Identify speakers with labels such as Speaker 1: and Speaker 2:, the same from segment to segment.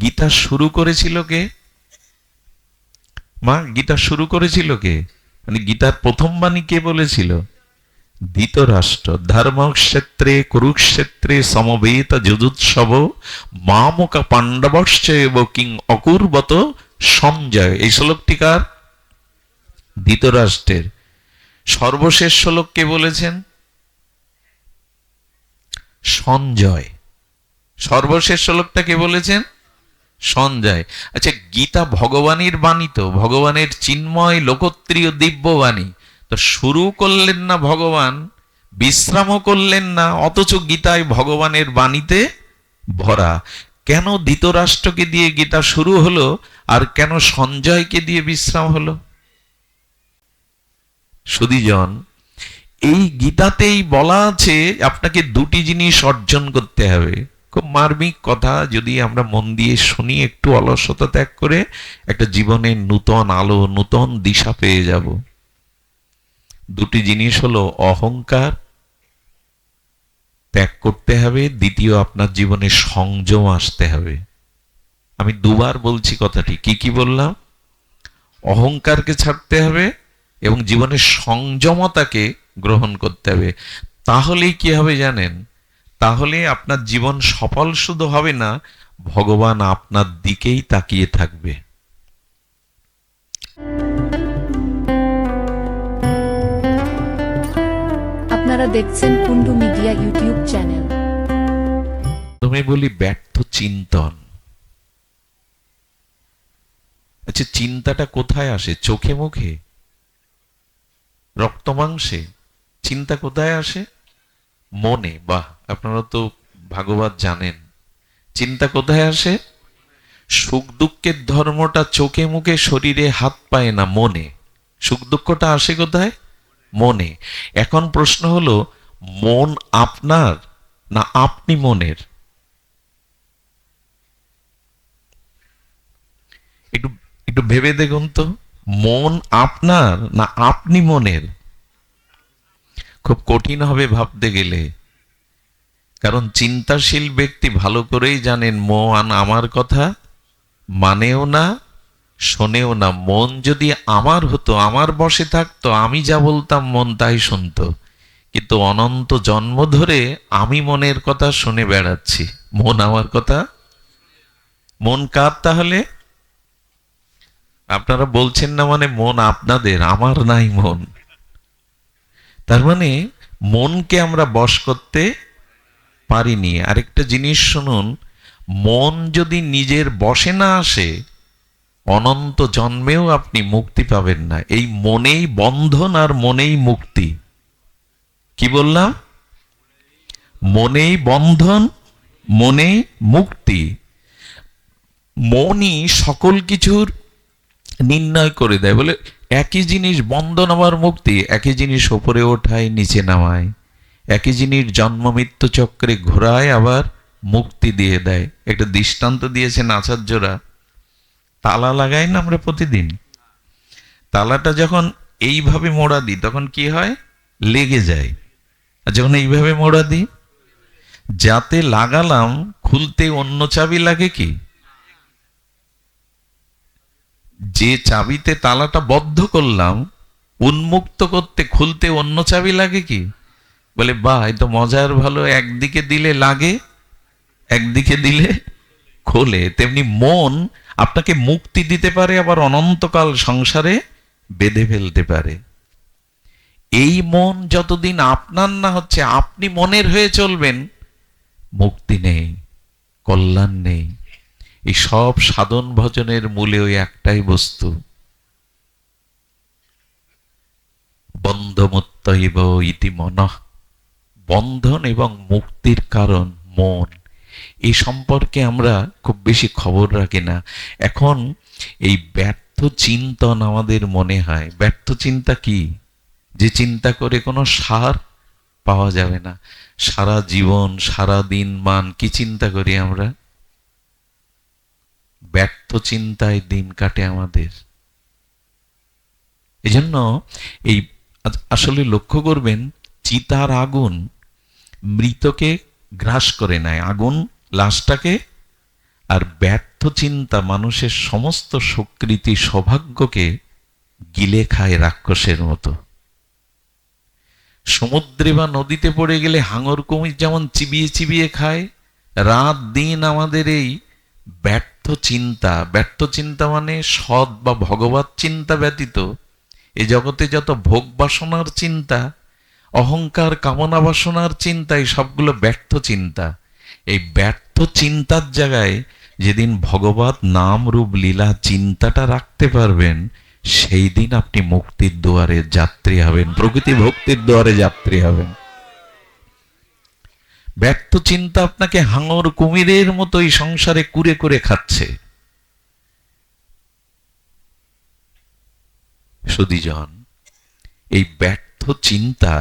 Speaker 1: গীতা শুরু করেছিল কে? মা, গীতা শুরু করেছিল কে? মানে গীতার প্রথম বাণী কে বলেছিল? ধৃতরাষ্ট্র। ধর্মক্ষেত্রে কুরুক্ষেত্রে সমবেত যুযুৎসব মামক পাণ্ডবশ্চ এব কিং অকুর্বত সঞ্জয়। এই শ্লোকটি কার? ধৃতরাষ্ট্রের। সর্বশেষ শ্লোক কে বলেছেন? সঞ্জয়। সর্বশেষ শ্লোকটা কে বলেছেন? সঞ্জয়। আচ্ছা, গীতা ভগবানের বাণী, তো ভগবানের চিন্ময় লোকোত্তরীয় দিব্য বাণী। তো শুরু করলেন না ভগবান, বিশ্রামও করলেন না, অথচ গীতায় ভগবানের বাণীতে ভরা। কেন ধৃতরাষ্ট্রকে দিয়ে গীতা শুরু হলো আর কেন সঞ্জয়কে দিয়ে বিশ্রাম হলো? সুধীজন, এই গীতাতেই বলা আছে আপনাকে দুটি জিনিস অর্জন করতে হবে। খুব মার্মিক কথা, যদি আমরা মন দিয়ে শুনি, একটু অলসতা ত্যাগ করে একটা জীবনের নূতন আলো, নূতন দিশা পেয়ে যাব। দুটি জিনিস হলো, অহংকার ত্যাগ করতে হবে, দ্বিতীয় আপনার জীবনে সংযম আসতে হবে। আমি দুবার বলছি কথাটি, কি কি বললাম? অহংকারকে ছাড়তে হবে এবং জীবনের সংযমতাকে গ্রহণ করতে হবে। তাহলেই কি হবে জানেন? তাহলে আপনার জীবন সফল শুধু হবে না, ভগবান আপনার দিকেই তাকিয়ে থাকবে।
Speaker 2: আপনারা দেখছেন কুন্ডু মিডিয়া ইউটিউব চ্যানেল।
Speaker 1: তুমি বলি ব্যর্থ চিন্তন। আচ্ছা, চিন্তাটা কোথায় আসে? চোখে মুখে, রক্ত মাংসে? চিন্তা কোথায় আসে? মনে। বাহ, আপনারা তো ভাগবত জানেন। চিন্তা কোথায় আসে? সুখ দুঃখের ধর্মটা চোখে মুখে শরীরে হাত পায় না, মনে। সুখ দুঃখটা আসে কোথায়? মনে। এখন প্রশ্ন হলো, মন আপনার না আপনি মনের? একটু একটু ভেবে দেখুন তো, মন আপনার না আপনি মনের? খুব কঠিন হবে ভাবতে গেলে, কারণ চিন্তাশীল ব্যক্তি ভালো করেই জানেন মন আমার কথা মানেও না, শোনেও না। মন যদি আমার হতো, আমার বশে থাকতো, আমি যা বলতাম মন তাই শুনতো। কিন্তু অনন্ত জন্ম ধরে আমি মনের কথা শুনে বেড়াচ্ছি, মন আমার কথা। মন কার তাহলে? আপনারা বলছেন না মানে মন আপনাদের, আমার নাই মন। তার মানে মনকে আমরা বশ করতে পারিনি। আরেকটা জিনিস শুনুন, মন যদি নিজের বশে না আসে, অনন্ত জন্মেও আপনি মুক্তি পাবেন না। এই মনেই বন্ধন আর মনেই মুক্তি। কি বললাম? মনেই বন্ধন, মনেই মুক্তি। মনই সকল কিছুর নির্ণয় করে দেয়। বলে একই জিনিস বন্ধন আবার মুক্তি, একই জিনিস ওপরে ওঠায় নিচে নামায়, একই জিনিস জন্ম মৃত্যু চক্রে ঘোরায় আবার মুক্তি দিয়ে দেয়। একটা দৃষ্টান্ত দিয়েছেন আচার্যরা। তালা লাগাই না আমরা প্রতিদিন, তালাটা যখন এইভাবে মোড়া দিই তখন কি হয়? লেগে যায়। আর যখন এইভাবে মোড়া দিই, যাতে লাগালাম খুলতে অন্য চাবি লাগে কি? যে চাবিতে তালাটা বদ্ধ করলাম, উন্মুক্ত করতে খুলতে অন্য চাবি লাগে কি? বলে বাহ, এ তো মজার ভালো, একদিকে দিলে লাগে, একদিকে দিলে খোলে। তেমনি মন আপনাকে মুক্তি দিতে পারে, আবার অনন্তকাল সংসারে বেঁধে ফেলতে পারে। এই মন যতদিন আপনার না হচ্ছে, আপনি মনের হয়ে চলবেন, মুক্তি নেই, কল্যাণ নেই। এই সব সাধন ভজনের মূলে ওই একটাই বস্তু, বন্ধমুত্তৈব ইতি মনঃ। বন্ধন এবং মুক্তির কারণ মন। এই সম্পর্কে আমরা খুব বেশি খবর রাখি না। এখন এই ব্যর্থ চিন্তন আমাদের মনে হয়। ব্যর্থ চিন্তা কি? যে চিন্তা করে কোনো সার পাওয়া যাবে না। সারা জীবন, সারা দিন মান কি চিন্তা করি আমরা? ব্যর্থ চিন্তায় দিন কাটে আমাদের। এজন্য এই আসলে লক্ষ্য করবেন, চিতার আগুন মৃতকে গ্রাস করে নেয়, আগুন লাশটাকে, আর ব্যর্থ চিন্তা মানুষের সমস্ত সুকৃতি সৌভাগ্যকে গিলে খায় রাক্ষসের মতো। সমুদ্রে বা নদীতে পড়ে গেলে হাঙর কুমির যেমন চিবিয়ে চিবিয়ে খায়, রাত দিন আমাদের এই ব্যর্থ চিন্তা মানে সৎ বা ভগবত চিন্তা ব্যতীত এ জগতে যত ভোগ বাসনার চিন্তা, অহংকার কামনা বাসনার চিন্তা, এই সবগুলো ব্যর্থ চিন্তা। এই ব্যর্থ চিন্তার জায়গায় যেদিন ভগবত নাম রূপ লীলা চিন্তাটা রাখতে পারবেন, সেই দিন আপনি মুক্তির দুয়ারে যাত্রী হবেন, প্রকৃতি ভক্তির দুয়ারে যাত্রী হবেন। ব্যর্থ চিন্তা আপনাকে হাঙর কুমিরের মতো এই সংসারে কুরে করে খাচ্ছে। সুধীজন, এই ব্যর্থ চিন্তা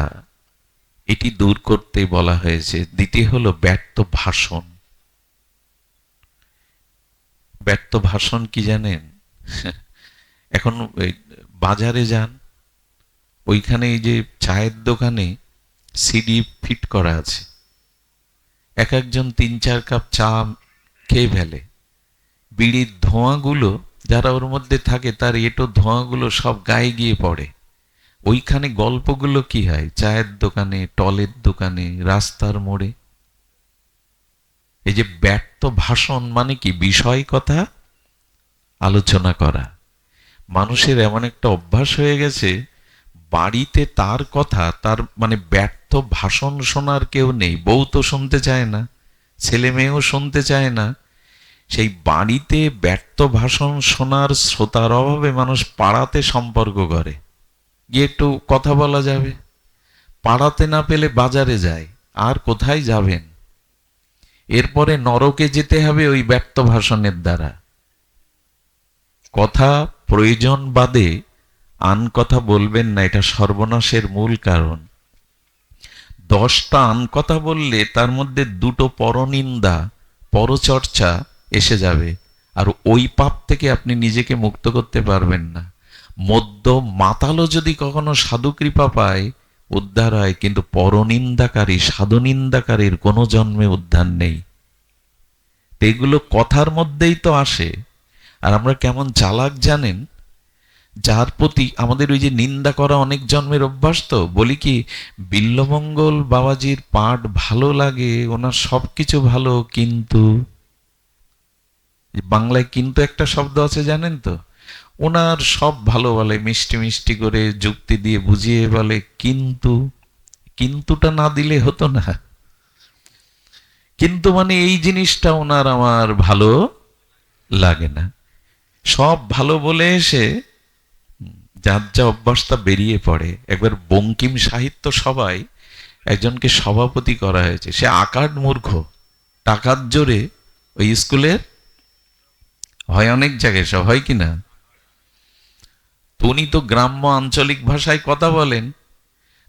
Speaker 1: এটি দূর করতে বলা হয়েছে। দ্বিতীয় হলো ব্যর্থ ভাষণ। ব্যর্থ ভাষণ কি জানেন? এখন বাজারে যান, ওইখানে এই যে চায়ের দোকানে সিডি ফিট করা আছে, এক একজন 3-4 কাপ চা খেয়ে ফেলে। বিড়ির ধোঁয়াগুলো যারা ওর মধ্যে থাকে তার এটো ধোঁয়াগুলো সব গায়ে গিয়ে পড়ে। ওইখানে গল্পগুলো কি হয়? চায়ের দোকানে, টলের দোকানে, রাস্তার মোড়ে। এই যে ব্যর্থ ভাষণ মানে কি? বিষয় কথা আলোচনা করা। মানুষের এমন একটা অভ্যাস হয়ে গেছে, বাড়িতে তার কথা, তার মানে ব্যর্থ ভাষণ শোনার কেউ নেই। বউ তো শুনতে চায় না, ছেলে মেয়েও শুনতে চায় না। সেই বাড়িতে ব্যর্থ ভাষণ শোনার শ্রোতার অভাবে মানুষ পাড়াতে সম্পর্ক করে, গিয়ে একটু কথা বলা যাবে। পাড়াতে না পেলে বাজারে যায়। আর কোথায় যাবেন? এরপরে নরকে যেতে হবে ওই ব্যর্থ ভাষণের দ্বারা। কথা প্রয়োজন বাদে আন কথা বলবেন না, এটা সর্বনাশের মূল কারণ। 10টা আন কথা বললে তার মধ্যে 2টো পরনিন্দা, পরচর্চা এসে যাবে, আর ওই পাপ থেকে আপনি নিজেকে মুক্ত করতে পারবেন না। মদ্য মাতালও যদি কখনো সাধু কৃপা পায় উদ্ধার হয়, কিন্তু পরনিন্দাকারী, সাধু নিন্দাকারীর কোনো জন্মে উদ্ধার নেই। এগুলো কথার মধ্যেই তো আসে। আর আমরা কেমন চালাক জানেন? যার প্রতি আমাদের ওই যে নিন্দা করা অনেক জন্মের অভ্যাস, তো বলি কি, বিল্লমঙ্গল বাবাজির পাঠ ভালো লাগে, ওনার সবকিছু ভালো, কিন্তু বাংলায় কিন্তু একটা শব্দ আছে জানেন তো? ওনার সব ভালো বলে, মিষ্টি মিষ্টি করে যুক্তি দিয়ে বুঝিয়ে বলে, কিন্তু কিন্তুটা না দিলে হতো না। কিন্তু মানে এই জিনিসটা ওনার আমার ভালো লাগে না। সব ভালো বলে এসে যার যা অভ্যাসটা বেরিয়ে পড়ে। একবার বঙ্কিম সাহিত্য সভায় একজনকে সভাপতি করা হয়েছে। সে আকার মূর্খ, টাকার জোরে ওই স্কুলের হয়, অনেক জায়গায় সব হয় কিনা, উনি তো গ্রাম্য আঞ্চলিক ভাষায় কথা বলেন।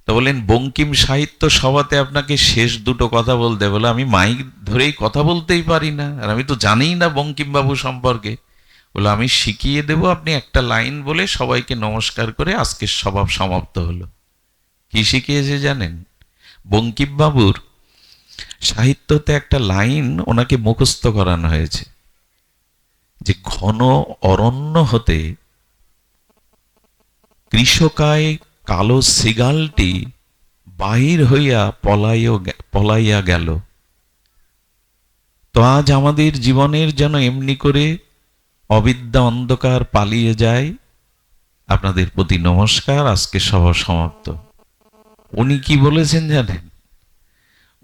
Speaker 1: তো বলেন বঙ্কিম সাহিত্য সভাতে আপনাকে শেষ 2টো কথা বলতে। বলে আমি মাইক ধরেই কথা বলতেই পারি না, আর আমি তো জানিই না বঙ্কিম বাবু সম্পর্কে। বলে আমি শিখিয়ে দেব, আপনি একটা লাইন বলে সবাইকে নমস্কার করে আজকের সভা সমাপ্ত হলো। কি শিখিয়েছে জানেন? বঙ্কিম বাবুর সাহিত্যতে একটা লাইন ওনাকে মুখস্থ করানো হয়েছে, যে ঘন অরণ্য হতে কৃষকায় কালো শৃগালটি বাহির হইয়া পলাইয়া গেল। তো আজ আমাদের জীবনের যেন এমনি করে অবিদ্যা অন্ধকার পালিয়ে যায়। আপনাদের প্রতি নমস্কার, আজকে সভা সমাপ্ত। উনি কি বলেছেন জানেন?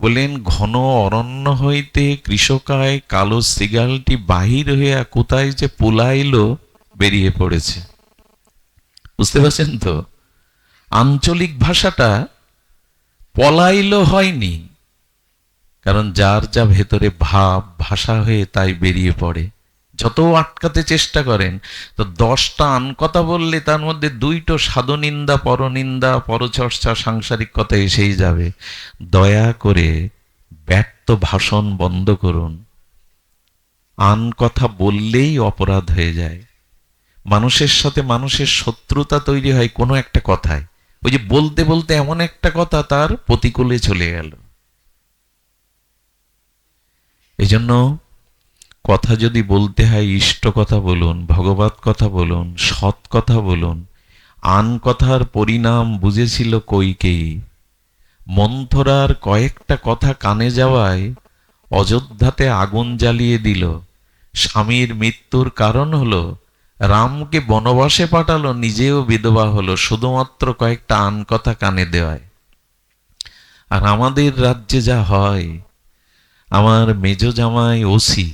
Speaker 1: বলেন ঘন অরণ্য হইতে কৃষকায় কালো শৃগালটি বাহির হইয়া কোথায় যে পলাইলো বেরিয়ে পড়েছে। বুঝতে পারছেন তো? আঞ্চলিক ভাষাটা পলাইলো হয়নি, কারণ যার যা ভেতরে ভাব ভাষা হয়ে তাই বেরিয়ে পড়ে। যত আটকাতে চেষ্টা করেন, তো 10টা আন কথা বললে তার মধ্যে 2টো সাধুনিন্দা, পরনিন্দা, পরচর্চা, সাংসারিক কথা এসেই যাবে। দয়া করে ব্যর্থ ভাষণ বন্ধ করুন। আন কথা বললেই অপরাধ হয়ে যায়। মানুষের সাথে মানুষের শত্রুতা তৈরি হয় কোনো একটা কথায়। ওই যে বলতে বলতে এমন একটা কথা তার প্রতিকূলে চলে গেল। এই জন্য কথা যদি বলতে হয় ইষ্ট কথা বলুন, ভগবত কথা বলুন, সৎ কথা বলুন। আন কথার পরিণাম বুঝেছিল কইকেয়ী। মন্থরার কয়েকটা কথা কানে যাওয়ায় অযোধ্যাতে আগুন জ্বালিয়ে দিল। স্বামীর মৃত্যুর কারণ হলো রামকে বনবাসে পাঠালো, নিজেও বিধবা হলো, শুধুমাত্র কয়েকটা আন কথা কানে দেওয়ায়। আর আমাদের রাজ্যে যা হয়, আমার মেজ জামাই ওসি,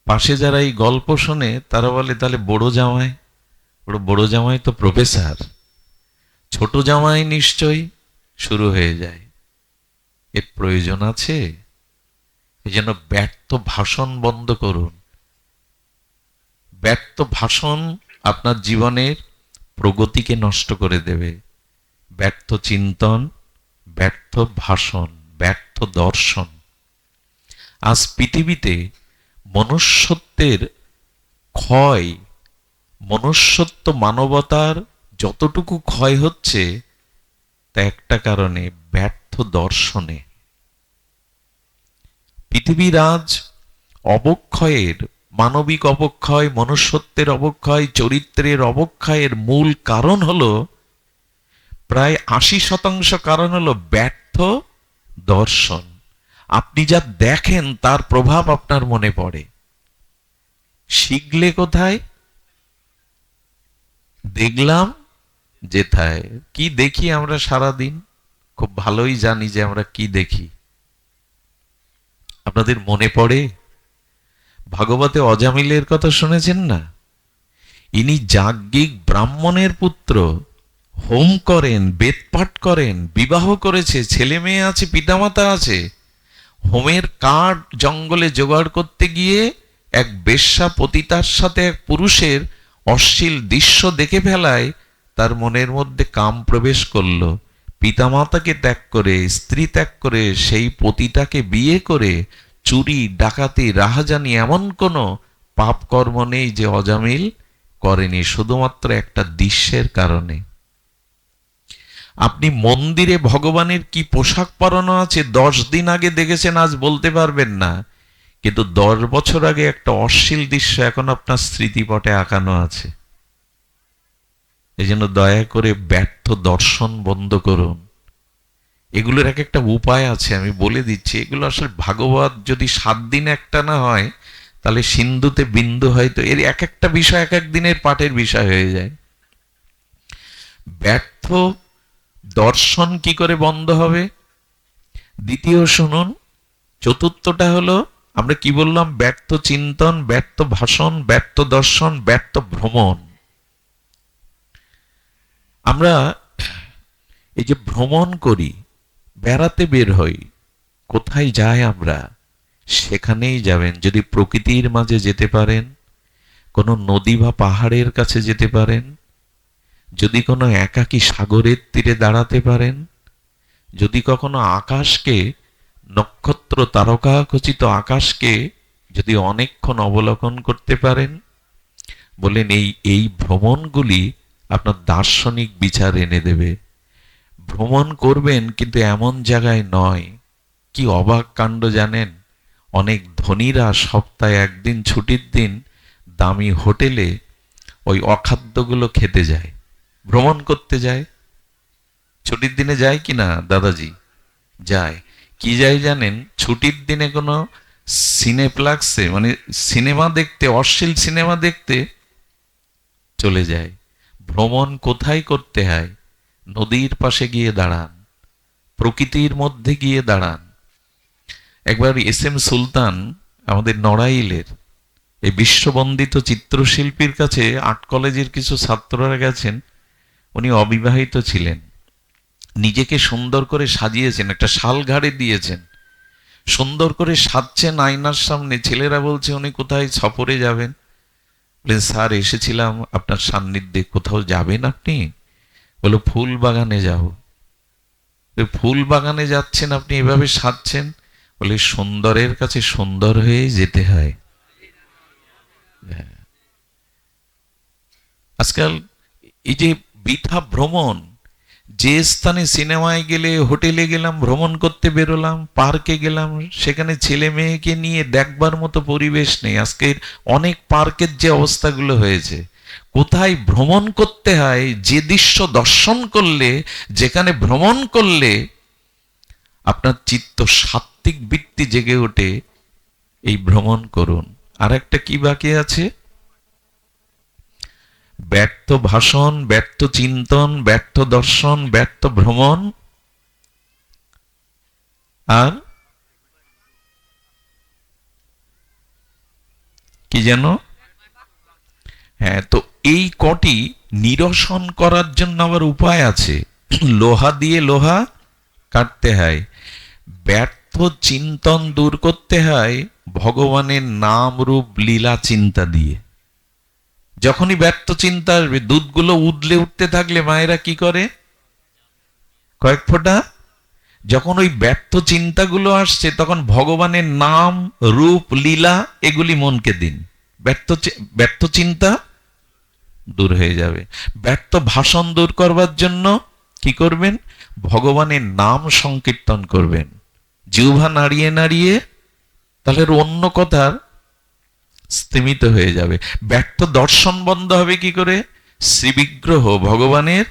Speaker 1: পাশে যারা এই গল্প শোনে তারা বলে তাহলে বড় জামাই, বড় জামাই তো প্রফেসর, ছোট জামাই নিশ্চয়ই, শুরু হয়ে যায়। এর প্রয়োজন আছে? এই জন্য ব্যর্থ ভাষণ বন্ধ করুন। ব্যর্থ ভাষণ আপনার জীবনের প্রগতিকে নষ্ট করে দেবে। ব্যর্থ চিন্তন, ব্যর্থ ভাষণ, ব্যর্থ দর্শন। আজ পৃথিবীতে মনুষ্যত্বের ক্ষয়, মনুষ্যত্ব মানবতার যতটুকু ক্ষয় হচ্ছে তা একটা কারণে, ব্যর্থ দর্শনে। পৃথিবীর আজ অবক্ষয়ের, মানবিক অবক্ষয়, মনুষ্যত্বের অবক্ষয়, চরিত্রের অবক্ষয়ের মূল কারণ হলো, প্রায় 80% কারণ হলো ব্যর্থ দর্শন। আপনি যা দেখেন তার প্রভাব আপনার মনে পড়ে। শিখলে কোথায়? দেখলাম যেথায়। কি দেখি আমরা সারাদিন? খুব ভালোই জানি যে আমরা কি দেখি। আপনাদের মনে পড়ে ভাগবতে অজামিলের কথা শুনেছেন না? ইনি যাজ্ঞিক ব্রাহ্মণের পুত্র, হোম করেন, বেদ পাঠ করেন, বিবাহ করেছে, ছেলে মেয়ে আছে, পিতামাতা আছে। হোমের কাঠ জঙ্গলে জোগাড় করতে গিয়ে এক বেশ্যা পতিতার সাথে এক পুরুষের অশ্লীল দৃশ্য দেখে ফেলায় তার মনের মধ্যে কাম প্রবেশ করলো। পিতামাতাকে ত্যাগ করে, স্ত্রী ত্যাগ করে, সেই পতিতাকে বিয়ে করে চুরি, ডাকাতি, রাহাজানি এমন কোনো পাপ কর্ম নেই যে অজামিল করেনি, শুধুমাত্র একটা দৃশ্যের কারণে। আপনি মন্দিরে ভগবানের কি পোশাক পরানো আছে 10 দিন আগে দেখেছেন, আজ বলতে পারবেন না, কিন্তু 10 বছর আগে একটা অশ্লীল দৃশ্য এখন আপনার স্মৃতিপটে আঁকানো আছে। এই জন্য দয়া করে ব্যর্থ দর্শন বন্ধ করুন। এগুলোর এক একটা উপায় আছে, আমি বলে দিচ্ছি। এগুলো আসলে ভাগবত যদি 7 দিন একটা না হয়, তাহলে সিন্ধুতে বিন্দু হয়তো, এর এক একটা বিষয় এক এক দিনের পাঠের বিষয় হয়ে যায়। ব্যর্থ দর্শন কি করে বন্ধ হবে? দ্বিতীয় শুনুন। চতুর্থটা হলো, আমরা কি বললাম? ব্যর্থ চিন্তন, ব্যর্থ ভাষণ, ব্যর্থ দর্শন, ব্যর্থ ভ্রমণ। আমরা এই যে ভ্রমণ করি, বেড়াতে বের হই, কোথায় যাই আমরা? সেখানেই যাবেন যদি প্রকৃতির মাঝে যেতে পারেন, কোনো নদী বা পাহাড়ের কাছে যেতে পারেন, যদি কোনো একাকী সাগরের তীরে দাঁড়াতে পারেন, যদি কখনো আকাশকে, নক্ষত্র তারকা খচিত আকাশকে যদি অনেকক্ষণ অবলোকন করতে পারেন, বলেন এই ভ্রমণগুলি আপনার দার্শনিক বিচার এনে দেবে। ভ্রমণ করবেন কিন্তু এমন জায়গায় নয়। কি অবাক কাণ্ড জানেন? অনেক ধনীরা সপ্তাহে একদিন ছুটির দিন দামি হোটেলে ওই অখাদ্যগুলো খেতে যায়, ভ্রমণ করতে যায়। ছুটির দিনে যায় কি না দাদাজি? যায়। কি যায় জানেন? ছুটির দিনে কোনো সিনেপ্লাক্সে, মানে সিনেমা দেখতে, অশ্লীল সিনেমা দেখতে চলে যায়। ভ্রমণ কোথায় করতে হয়? নদীর পাশে গিয়ে দাঁড়ান, প্রকৃতির মধ্যে গিয়ে দাঁড়ান। একবার এস.এম. সুলতান, আমাদের নড়াইলের এই বিশ্ববন্দিত চিত্রশিল্পীর কাছে আর্ট কলেজের কিছু ছাত্ররা গেছেন। উনি অবিবাহিত ছিলেন, নিজেকে সুন্দর করে সাজিয়েছেন, একটা শাল ঘাড়ে দিয়েছেন, সুন্দর করে সাজছেন আয়নার সামনে। ছেলেরা বলছে উনি কোথায় সফরে যাবেন? বলে স্যার এসেছিলাম আপনার সান্নিধ্যে। কোথাও যাবেন আপনি? বলো ফুল বাগানে যাব। ফুল বাগানে যাচ্ছেন আপনি, এভাবে সাজছেন? বলে সুন্দরের কাছে সুন্দর হয়ে যেতে হয়। আজকাল এই যে বৃথা ভ্রমণ, যে স্থানে সিনেমায় গেলে, হোটেলে গেলাম, ভ্রমণ করতে বেরোলাম, পার্কে গেলাম, সেখানে ছেলে মেয়েকে নিয়ে দেখবার মতো পরিবেশ নেই। আজকের অনেক পার্কের যে অবস্থাগুলো হয়েছে, কোথায় ভ্রমণ করতে হয়, যে দৃশ্য দর্শন করলে, যেখানে ভ্রমণ করলে আপনার চিত্ত সাত্ত্বিক বৃত্তি জেগে ওঠে, এই ভ্রমণ করুন। আর একটা কি বাকি আছে? ব্যর্থ ভাষণ, ব্যর্থ চিন্তন, ব্যর্থ দর্শন, ব্যর্থ ভ্রমণ, আর কি যেন? হ্যাঁ, তো এই কটি নিরসন করার জন্য আবার উপায় আছে। লোহা দিয়ে লোহা কাটতে হয়। ব্যর্থ চিন্তন দূর করতে হয় ভগবানের নাম রূপ লীলা চিন্তা দিয়ে। যখনই ব্যর্থ চিন্তা আসবে, দুধগুলো উদলে উঠতে থাকলে মায়েরা কি করে? কয়েক ফোঁটা। যখন ওই ব্যর্থ চিন্তাগুলো আসছে, তখন ভগবানের নাম রূপ লীলা এগুলি মনকে দিন। ব্যর্থ চিন্তা দূর হয়ে যাবে। ব্যর্থ ভাষণ দূর করবার জন্য কি করবেন? ভগবানের নাম সংকীর্তন করবেন, জিহ্বা নাড়িয়ে নাড়িয়ে, তাহলে অন্য কথার স্তিমিত হয়ে যাবে। ব্যর্থ দর্শন বন্ধ হবে কি করে? শ্রীবিগ্রহ, ভগবানের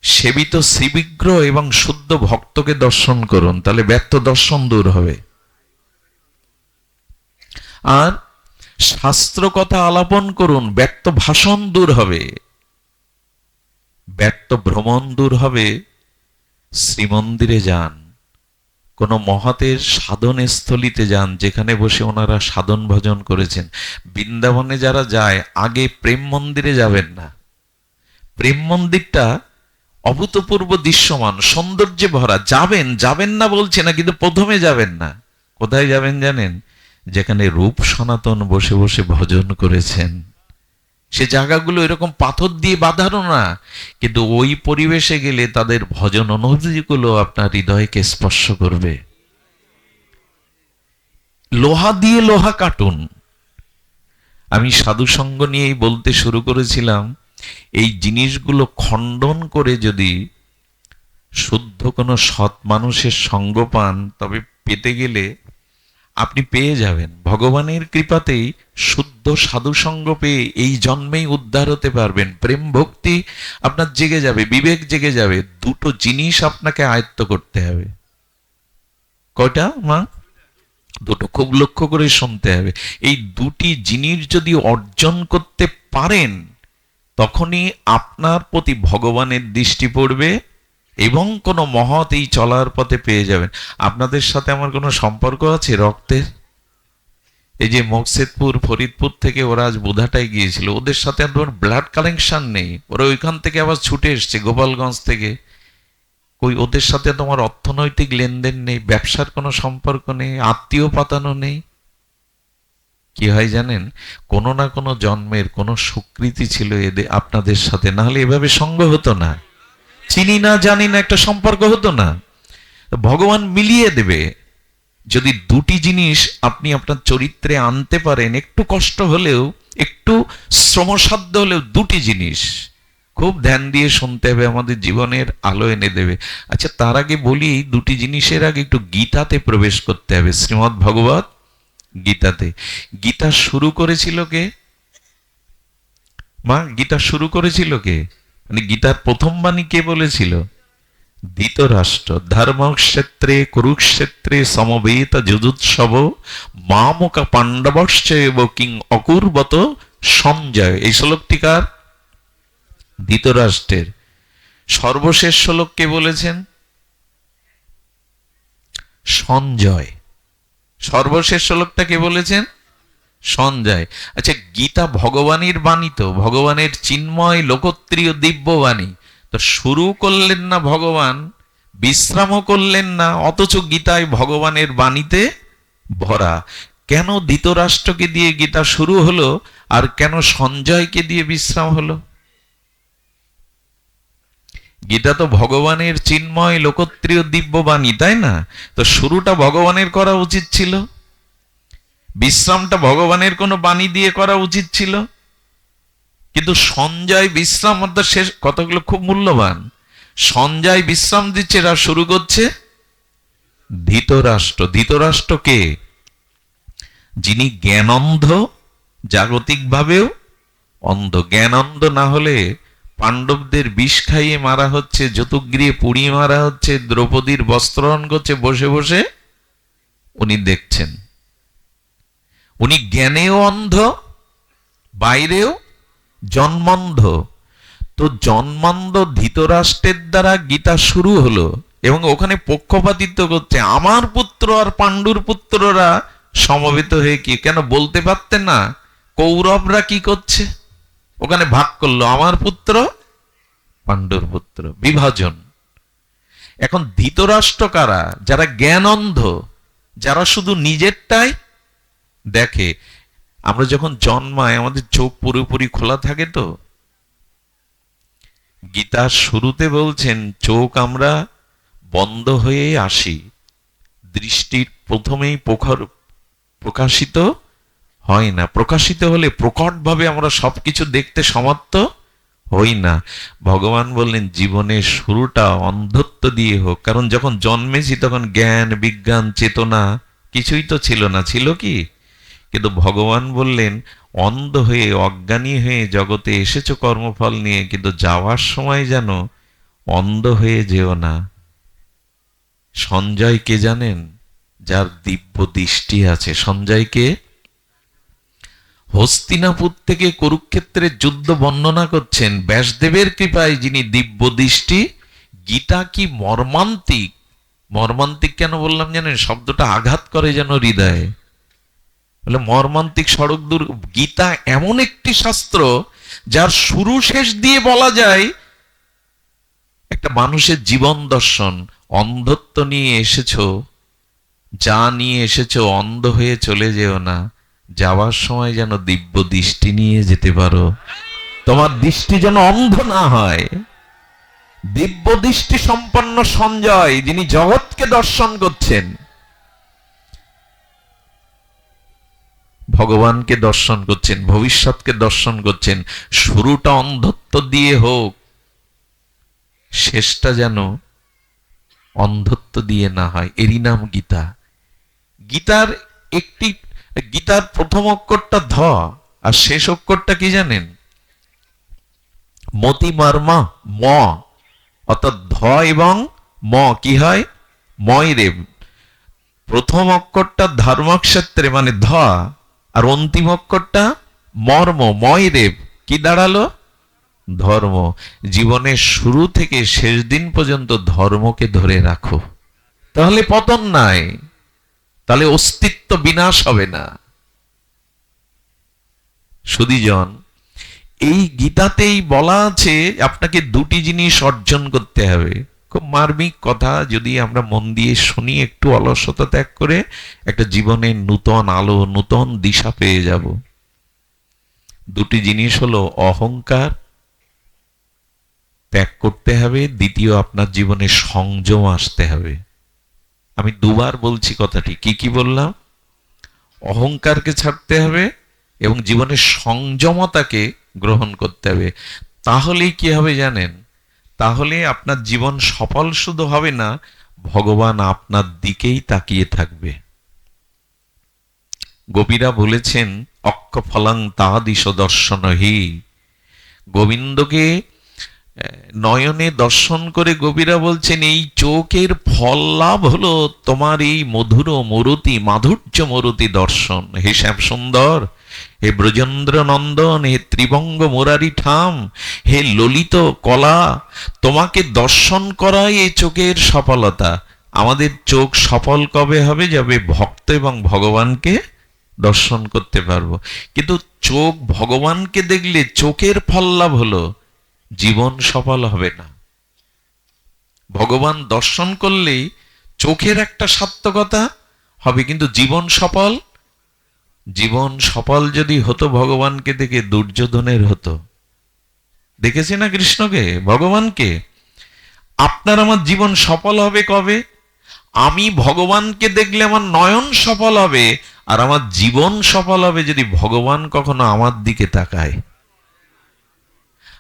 Speaker 1: সেবিত শ্রীবিগ্রহ এবং শুদ্ধ ভক্তকে দর্শন করুন, তাহলে ব্যর্থ দর্শন দূর হবে। আর শাস্ত্র কথা আলাপন করুন, ব্যর্থ ভাষণ দূর হবে, ব্যর্থ ভ্রমণ দূর হবে। শ্রীমন্দিরে যান, কোন মহাতের সাধন স্থলিতে যান, যেখানে বসে ওনারা সাধন ভজন করেছেন। বৃন্দাবনে যারা যায়, আগে প্রেম মন্দিরে যাবেন না। প্রেম মন্দিরটা অভূতপূর্ব দৃশ্যমান, সৌন্দর্যে ভরা। যাবেন, যাবেন না বলছে না, কিন্তু প্রথমে যাবেন না। কোথায় যাবেন জানেন? যেখানে রূপ সনাতন বসে বসে ভজন করেছেন। সে জায়গাগুলো এরকম পাথর দিয়ে বাঁধানো না, কিন্তু ওই পরিবেশে গেলে তাদের ভজন অনুভূতিগুলো আপনার হৃদয়কে স্পর্শ করবে। লোহা দিয়ে লোহা কাটুন। আমি সাধু সঙ্গ নিয়েই বলতে শুরু করেছিলাম, এই জিনিসগুলো খণ্ডন করে যদি শুদ্ধ কোনো সৎ মানুষের সঙ্গ পান, তবে পেতে গেলে আপনি পেয়ে যাবেন। ভগবানের কৃপাতেই শুদ্ধ সাধু সঙ্গ পেয়ে এই জন্মেই উদ্ধার হতে পারবেন। প্রেম ভক্তি আপনার জেগে যাবে, বিবেক জেগে যাবে। দুটো জিনিস আপনাকে আয়ত্ত করতে হবে। কয়টা মা? দুটো, খুব লক্ষ্য করে শুনতে হবে। এই দুটি জিনিস যদি অর্জন করতে পারেন, তখনই আপনার প্রতি ভগবানের দৃষ্টি পড়বে এবং কোনো মহৎ এই চলার পথে পেয়ে যাবেন। আপনাদের সাথে আমার কোনো সম্পর্ক আছে রক্তের? এই যে মকসেদপুর, ফরিদপুর থেকে ওরা আজ বোধাটায় গিয়েছিল, ওদের সাথে আমার ব্লাড কানেকশন নেই। ওরা ওইখান থেকে আবার ছুটে এসছে গোপালগঞ্জ থেকে। ওই ওদের সাথে তোমার অর্থনৈতিক লেনদেন নেই, ব্যবসার কোনো সম্পর্ক নেই, আত্মীয় পাতানো নেই। কি হয় জানেন? কোনো না কোনো জন্মের কোনো স্বীকৃতি ছিল এদের আপনাদের সাথে, না হলে এভাবে সঙ্গ হতো না। চিনি না জানি না একটা সম্পর্ক হতো না। ভগবান মিলিয়ে দেবে যদি দুটি জিনিস আপনি আপনার চরিত্রে আনতে পারেন। একটু কষ্ট হলেও, একটু শ্রমসাধ্য হলেও, দুটি জিনিস খুব ধ্যান দিয়ে শুনতে হবে, আমাদের জীবনের আলো এনে দেবে। আচ্ছা, তার আগে বলি, দুটি জিনিসের আগে একটু গীতাতে প্রবেশ করতে হবে, শ্রীমদ্ ভগবত গীতাতে। গীতা শুরু করেছিল কে মা? গীতা শুরু করেছিল কে? মানে গীতার প্রথম বাণী কে বলেছিল? ধৃতরাষ্ট্র। ধর্মক্ষেত্রে কুরুক্ষেত্রে সমবেত যুযুৎসব মামকা পাণ্ডবশ্চ এব কিং অকুর্বত সঞ্জয়। এই শ্লোকটি কার? ধৃতরাষ্ট্রের। সর্বশেষ শ্লোক কে বলেছেন? সঞ্জয়। সর্বশেষ শ্লোকটা কে বলেছেন? সঞ্জয়। আচ্ছা, গীতা ভগবানের বাণী, তো ভগবানের চিন্ময় লোকত্রীয় দিব্য বাণী। তো শুরু করলেন না ভগবান, বিশ্রামও করলেন না, অথচ গীতায় ভগবানের বাণীতে ভরা। কেন ধৃতরাষ্ট্রকে দিয়ে গীতা শুরু হলো, আর কেন সঞ্জয়কে দিয়ে বিশ্রাম হলো? গীতা তো ভগবানের চিন্ময় লোকত্রীয় দিব্য বাণী, তাই না? তো শুরুটা ভগবানের করা উচিত ছিল, বিশ্রামটা ভগবানের কোনো বাণী দিয়ে করা উচিত ছিল। কিন্তু সঞ্জয় বিশ্রাম অর্থাৎ শেষ, কতগুলো খুব মূল্যবান। সঞ্জয় বিশ্রাম দিচ্ছে, এরা শুরু করছে ধৃতরাষ্ট্র। ধৃতরাষ্ট্র কে? যিনি জ্ঞানন্ধ, জাগতিক ভাবেও অন্ধ। জ্ঞানন্ধ না হলে পাণ্ডবদের বিষ খাইয়ে মারা হচ্ছে, যতুগৃহে পুড়িয়ে মারা হচ্ছে, দ্রৌপদীর বস্ত্রহরণ করছে, বসে বসে উনি দেখছেন। উনি জ্ঞানেও অন্ধ, বাইরেও জন্মান্ধ। তো জন্মান্ধ ধৃতরাষ্ট্রের দ্বারা গীতা শুরু হলো, এবং ওখানে পক্ষপাতিত্ব করছে। আমার পুত্র আর পাণ্ডুর পুত্ররা সমবেত হয়ে কি কেন বলতে পারতেন না কৌরবরা কি করছে? ওখানে ভাগ করলো, আমার পুত্র পাণ্ডুর পুত্র, বিভাজন। এখন ধৃতরাষ্ট্র কারা? যারা জ্ঞান অন্ধ, যারা শুধু নিজেরটাই দেখে। আমরা যখন জন্মাই আমাদের চোখ পুরোপুরি খোলা থাকে তো। গীতার শুরুতে বলছেন চোখ আমরা বন্ধ হয়ে আসি, দৃষ্টির প্রথমেই প্রকাশিত হয় না। প্রকাশিত হলে প্রকটভাবে আমরা সবকিছু দেখতে সমর্থ হই না। ভগবান বললেন জীবনের শুরুটা অন্ধত্ব দিয়ে হোক। কারণ যখন জন্মেছি তখন জ্ঞান, বিজ্ঞান, চেতনা কিছুই তো ছিল না। ছিল কি? কিন্তু ভগবান বললেন অন্ধ হয়ে, অজ্ঞানী হয়ে জগতে এসেছো কর্মফল নিয়ে, কিন্তু যাওয়ার সময় যেন অন্ধ হয়ে যেও না। সঞ্জয় কে জানেন? যার দিব্য দৃষ্টি আছে। সঞ্জয়কে হস্তিনাপুর থেকে কুরুক্ষেত্রের যুদ্ধ বর্ণনা করছেন ব্যাসদেবের কৃপায়, যিনি দিব্য দৃষ্টি। গীতা কি মর্মান্তিক! মর্মান্তিক কেন বললাম জানেন? শব্দটা আঘাত করে যেন হৃদয়ে। বলে মর্মান্তিক সড়ক দূর। গীতা এমন একটি শাস্ত্র যার শুরু শেষ দিয়ে বলা যায় একটা মানুষের জীবন দর্শন। অন্ধত্ব নিয়ে এসেছো, যা নিয়ে এসেছো অন্ধ হয়ে চলে যেও না। যাওয়ার সময় যেন দিব্য দৃষ্টি নিয়ে যেতে পারো। তোমার দৃষ্টি যেন অন্ধ না হয়। দিব্য দৃষ্টি সম্পন্ন সঞ্জয়, যিনি জগৎকে দর্শন করছেন, ভগবানকে দর্শন করছেন, ভবিষ্যৎকে দর্শন করছেন। শুরুটা অন্ধত্ব দিয়ে হোক, শেষটা যেন অন্ধত্ব দিয়ে না হয়। এরই নাম গীতা। গীতার প্রথম অক্ষরটা ধ, আর শেষ অক্ষরটা কি জানেন? মতি মার্মা ম, অর্থাৎ ধ এবং ম কি হয়? ময় রেব। প্রথম অক্ষরটা ধর্মক্ষেত্রে মানে ধ, আর অন্তিম অক্ষরটা মর্ম ময় রেব, কি দাঁড়ালো? ধর্ম। জীবনের শুরু থেকে শেষ দিন পর্যন্ত ধর্মকে ধরে রাখো, তাহলে পতন নাই, তাহলে অস্তিত্ব বিনাশ হবে না। সুধীজন, এই গীতাতেই বলা আছে আপনাকে দুটি জিনিস অর্জন করতে হবে। খুব মার্মিক কথা, যদি আমরা মন দিয়ে শুনি, একটু অলসতা ত্যাগ করে একটা জীবনের নূতন আলো, নূতন দিশা পেয়ে যাব। দুটি জিনিস হলো অহংকার ত্যাগ করতে হবে, দ্বিতীয় আপনার জীবনে সংযম আসতে হবে। আমি দুবার বলছি কথাটি, কি কি বললাম? অহংকারকে ছাড়তে হবে এবং জীবনের সংযমতাকে গ্রহণ করতে হবে। তাহলেই কি হবে জানেন? তাহলে আপনার জীবন সফল শুধু হবে না, ভগবান আপনার দিকেই তাকিয়ে থাকবে। গোপীরা বলেছেন অক্ষ ফলং তাহাদিশ দর্শনহি। গোবিন্দকে নয়নে দর্শন করে গোপীরা বলছেন এই চোখের ফল লাভ হলো তোমার এই মধুর মরুতি, মাধুর্য মরুতি দর্শন। হে শ্যাম সুন্দর, হে ব্রজেন্দ্র নন্দন, হে ত্রিভঙ্গ মুরারি ঠাম, হে ললিত কলা, তোমাকে দর্শন করাই এই চোখের সফলতা। আমাদের চোখ সফল কবে হবে? যাবে ভক্ত এবং ভগবানকে দর্শন করতে পারবো। কিন্তু চোখ ভগবানকে দেখলে চোখের ফল লাভ হলো, জীবন সফল হবে না। ভগবান দর্শন করলেই চোখের একটা সার্থকতা হবে, কিন্তু জীবন সফল। জীবন সফল যদি হতো ভগবানকে দেখে, দুর্যোধনের হতো। দেখেছি না কৃষ্ণকে, ভগবানকে। আপনার আমার জীবন সফল হবে কবে? আমি ভগবানকে দেখলে আমার নয়ন সফল হবে, আর আমার জীবন সফল হবে যদি ভগবান কখনো আমার দিকে তাকায়।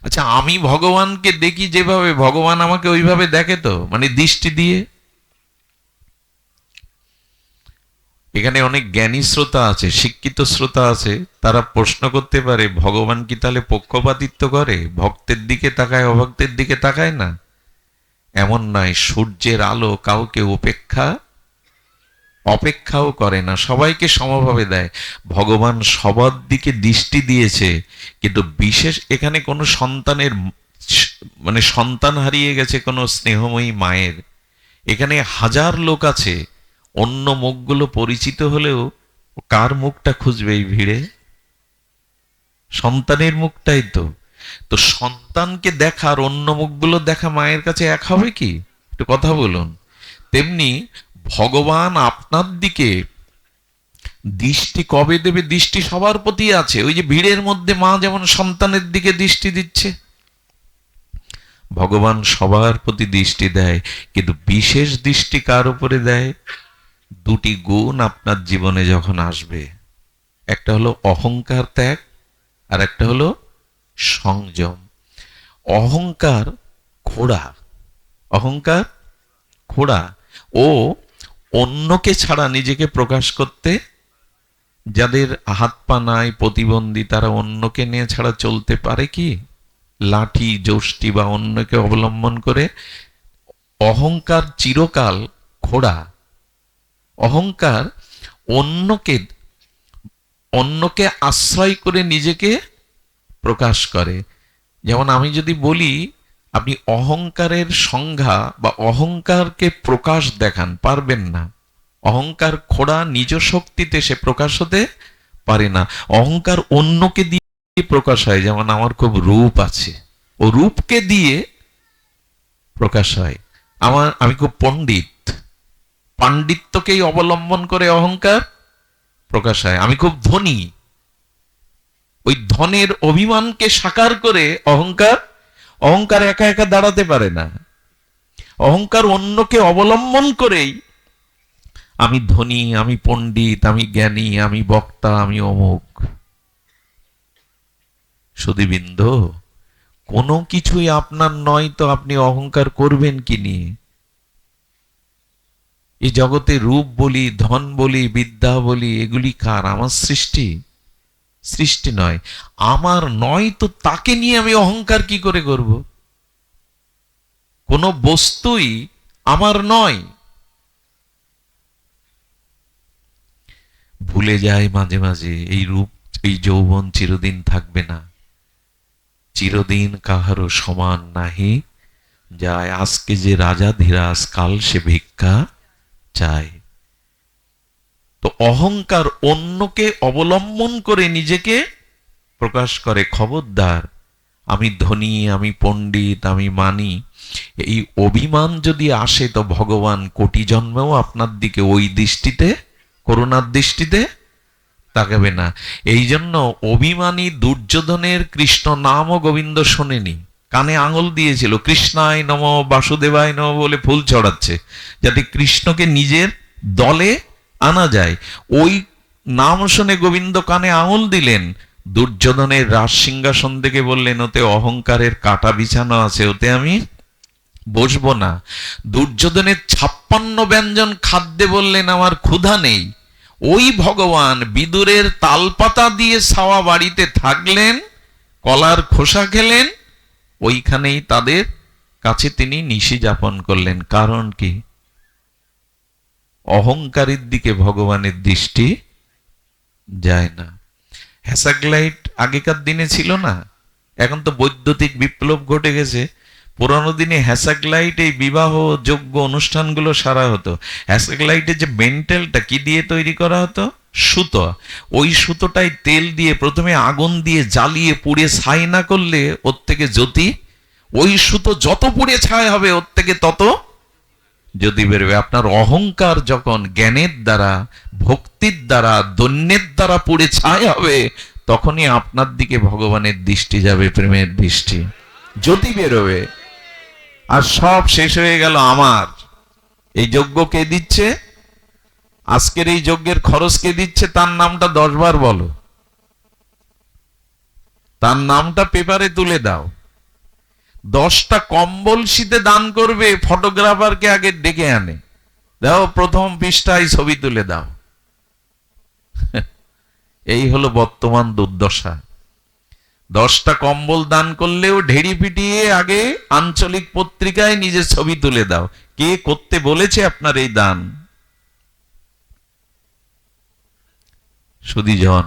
Speaker 1: আচ্ছা, আমি ভগবানকে দেখি যেভাবে, ভগবান আমাকে ওইভাবে দেখে তো, মানে দৃষ্টি দিয়ে? এখানে অনেক জ্ঞানী শ্রোতা আছে, শিক্ষিত শ্রোতা আছে, তারা প্রশ্ন করতে পারে ভগবান কি তাহলে পক্ষপাতিত্ব করে, ভক্তের দিকে তাকায় অভক্তের দিকে তাকায় না? এমন নয়, সূর্যের আলো কাউকে অপেক্ষাও করে না, সবাইকে সমভাবে দেয়। ভগবান সবার দিকে দৃষ্টি দিয়েছে, কিন্তু বিশেষ এখানে কোনো সন্তানের মানে সন্তান হারিয়ে গেছে কোনো স্নেহময়ী মায়ের, এখানে হাজার লোক আছে, অন্য মুখগুলো পরিচিত হলেও কার মুখটা খুঁজবে এই ভিড়ে? সন্তানের মুখটাই তো। তো সন্তানকে দেখা আর অন্য মুখগুলো দেখা মায়ের কাছে এক হবে কি? একটু কথা বলুন। তেমনি ভগবান আপনার দিকে দৃষ্টি কবে দেবে? দৃষ্টি সবার প্রতি আছে। ওই যে ভিড়ের মধ্যে মা যেমন সন্তানের দিকে দৃষ্টি দিচ্ছে, ভগবান সবার প্রতি দৃষ্টি দেয়, কিন্তু বিশেষ দৃষ্টি কার উপরে দেয়? দুটি গুণ আপনার জীবনে যখন আসবে, একটা হলো অহংকার ত্যাগ, আর একটা হলো সংযম। অহংকার ঘোড়া, অহংকার ঘোড়া, ও অন্যকে ছাড়া নিজেকে প্রকাশ করতে, যাদের হাত পা নাই, প্রতিবন্ধী, তারা অন্যকে নিয়ে ছাড়া চলতে পারে কি? লাঠি যষ্টি বা অন্যকে অবলম্বন করে। অহংকার চিরকাল ঘোড়া। অহংকার অন্যকে অন্যকে আশ্রয় করে নিজেকে প্রকাশ করে। যেমন আমি যদি বলি আপনি অহংকারের সংজ্ঞা বা অহংকারকে প্রকাশ দেখান, পারবেন না। অহংকার খোড়া, নিজ শক্তিতে সে প্রকাশ হতে পারে না। অহংকার অন্যকে দিয়ে প্রকাশ হয়, যেমন আমার খুব রূপ আছে, ও রূপকে দিয়ে প্রকাশ হয়। আমি খুব পণ্ডিত, পাণ্ডিত্যকেই অবলম্বন করে অহংকার প্রকাশ হয়। আমি খুব ধনী, ওই ধনের অভিমানকে সাকার করে অহংকার। অহংকার একা একা দাঁড়াতে পারে না, অহংকার অন্যকে অবলম্বন করেই আমি ধনী, আমি পণ্ডিত, আমি জ্ঞানী, আমি বক্তা, আমি অমুক। সুধীবৃন্দ, কোনো কিছুই আপনার নয় তো আপনি অহংকার করবেন কি নিয়ে? এই জগতে রূপ বলি, ধন বলি, বিদ্যা বলি, এগুলি কার? আমার সৃষ্টি? সৃষ্টি নয়। আমার নয় তো তাকে নিয়ে আমি অহংকার কি করে করব? কোন বস্তুই আমার নয়। ভুলে যায় মাঝে মাঝে এই রূপ, এই যৌবন চিরদিন থাকবে না। চিরদিন কাহারও সমান নাহি, যায় আজকে যে রাজা ধীরাজ, কাল সে ভিক্ষা চায়। তো অহংকার অন্যকে অবলম্বন করে নিজেকে প্রকাশ করে। খবরদার, আমি ধনী, আমি পণ্ডিত, আমি মানি, এই অভিমান যদি আসে তো ভগবান কোটি জন্মেও আপনার দিকে ওই দৃষ্টিতে, করুণার দৃষ্টিতে তাকাবে না। এই জন্য অভিমানী দুর্যোধনের কৃষ্ণ নাম ও গোবিন্দ শোনেনি, কানে আঙুল দিয়েছিল, কৃষ্ণায় নম, বাসুদেবায় নম বলে ফুল ছড়াচ্ছে, যাতে কৃষ্ণকে নিজের দলে আনা যায়। ওই নাম শুনে গোবিন্দ কানে আঙুল দিলেন, দুর্যোধনের রাজ সিংহাসন থেকে বললেন, ওতে অহংকারের কাটা বিছানো আছে, ওতে আমি বসবো না। দুর্যোধনের 56 ব্যঞ্জন খাদ্যে বললেন, আমার ক্ষুধা নেই। ওই ভগবান বিদুরের তালপাতা দিয়ে ছাওয়া বাড়িতে থাকলেন, কলার খোসা খেলেন, ওইখানেই তাদের কাছে তিনি নিশি যাপন করলেন। কারণ কি? অহংকারের দিকে ভগবানের দৃষ্টি যায় না। হ্যাসাগ্লাইট আগেকার দিনে ছিল না, এখন তো বৈদ্যুতিক বিপ্লব ঘটে গেছে। পুরানো দিনে হ্যাসাগ্লাইট এই বিবাহ যোগ্য অনুষ্ঠানগুলো সারা হতো। হ্যাসাগ্লাইটের যে মেন্টালটা কি দিয়ে তৈরি করা হতো? সুতো। ওই সুতোটাই তেল দিয়ে প্রথমে আগুন দিয়ে জ্বালিয়ে পুড়ে ছাই না করলে ওর থেকে জ্যোতি, ওই সুতো যত পুড়ে ছাই হবে ওর থেকে তত যদি বেরোবে। আপনার অহংকার যখন জ্ঞানের দ্বারা, ভক্তির দ্বারা, দৈন্যের দ্বারা পুড়ে ছাই হবে, তখনই আপনার দিকে ভগবানের দৃষ্টি যাবে, প্রেমের দৃষ্টি, জ্যোতি বেরোবে। আর সব শেষ হয়ে গেল আমার। এই যজ্ঞ কে দিচ্ছে? আজকের এই যজ্ঞের খরচ কে দিচ্ছে? তার নামটা 10 বার বলো, তার নামটা পেপারে তুলে দাও। 10টা কম্বল শীতে দান করবে, ফটোগ্রাফারকে আগে ডেকে আনে, দাও প্রথম পৃষ্ঠায় ছবি তুলে দাও। এই হলো বর্তমান দুর্দশা। 10টা কম্বল দান করলেও ঢেড়ি পিটিয়ে আগে আঞ্চলিক পত্রিকায় নিজের ছবি তুলে দাও। কে করতে বলেছে আপনার এই দান? সুধীজন,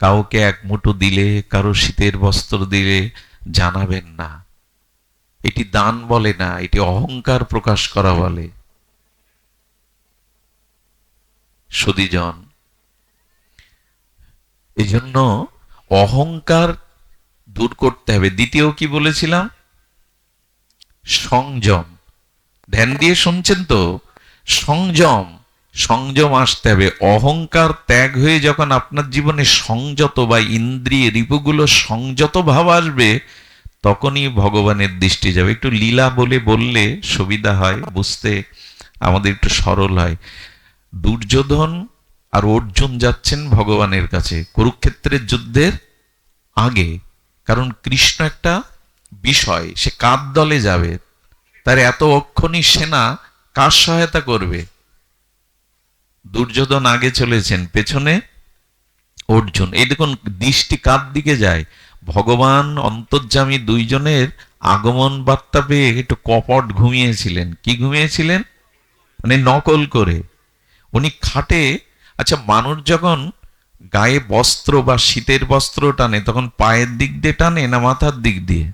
Speaker 1: কাউকে এক মুঠো দিলে, কারো শীতের বস্ত্র দিলে জানাবেন না, এটি দান বলে না, এটি অহংকার প্রকাশ করা বলে। সুধীজন, এই জন্য অহংকার দূর করতে হবে। দ্বিতীয় কি বলেছিলাম? সংযম। ধ্যান দিয়ে শুনছেন তো? সংযম, সংযম আসতে হবে। অহংকার ত্যাগ হয়ে যখন আপনার জীবনে সংযত বা ইন্দ্রিয় রিপুগুলো সংযত ভাব আসবে, তখনই ভগবানের দৃষ্টি যাবে। একটু লীলা বললে সুবিধা হয় বুঝতে, আমাদের একটু সরল হয়। দুর্যোধন আর অর্জুন যাচ্ছেন ভগবানের কাছে কুরুক্ষেত্রের যুদ্ধের আগে, কারণ কৃষ্ণ একটা বিষয়, সে কার দলে যাবে, তার এত অক্ষণী সেনা কার সহায়তা করবে? দুর্যোধন আগে চলেছেন, পেছনে অর্জুন। এই দেখুন দৃষ্টি কার দিকে যায়? ভগবান অন্তর্যামী দুইজনের আগমন বার্তা পেয়ে একটু কপট ঘুমিয়েছিলেন। কি ঘুমিয়েছিলেন? মানে নকল করে। উনি খাটে, আচ্ছা মানুষ যখন গায়ে বস্ত্র বা শীতের বস্ত্র টানে তখন পায়ের দিক দিয়ে টানে না মাথার দিক দিয়ে?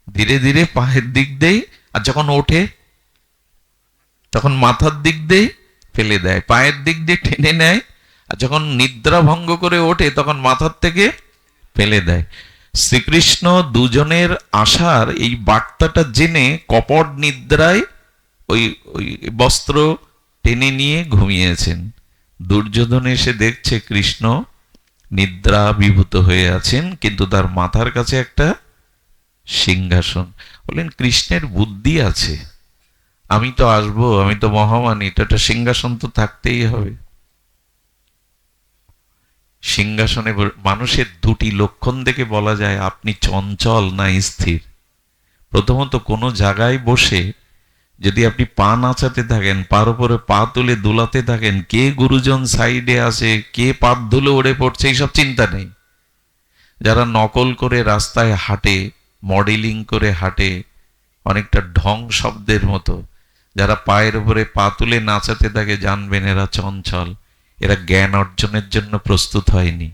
Speaker 1: ধীরে ধীরে পায়ের দিক দিয়ে, আর যখন ওঠে তখন মাথার দিক দিয়ে ফেলে দেয়, পায়ের দিক দিয়ে টেনে নেয়, আর যখন নিদ্রা ভঙ্গ করে ওঠে তখন মাথার থেকে ফেলে দেয়। শ্রীকৃষ্ণ দুজনের আসার এই বার্তাটা জেনে কপট নিদ্রায় ওই ওই বস্ত্র টেনে নিয়ে ঘুমিয়েছেন। দুর্যোধন এসে দেখছে কৃষ্ণ নিদ্রা বিভূত হয়ে আছেন, কিন্তু তার মাথার কাছে একটা সিংহাসন। বললেন কৃষ্ণের বুদ্ধি আছে, আমি তো আসবো, আমি তো মহামানী, তো একটা সিংহাসন তো থাকতেই হবে। সিংহাসনে মানুষের দুটি লক্ষণ দেখে বলা যায় আপনি চঞ্চল না স্থির। প্রথমত কোনো জায়গায় বসে যদি আপনি পা নাচাতে থাকেন, পার উপরে পা তুলে দুলাতে থাকেন, কে গুরুজন সাইডে আসে, কে পাত ধুলে ওড়ে পড়ছে, এইসব চিন্তা নেই। যারা নকল করে রাস্তায় হাঁটে, মডেলিং করে হাঁটে, অনেকটা ঢং শব্দের মতো, যারা পায়ের উপরে পা তুলে নাচাতে থাকে, জানবেন এরা চঞ্চল, এরা জ্ঞান অর্জনের জন্য প্রস্তুত হয়নি।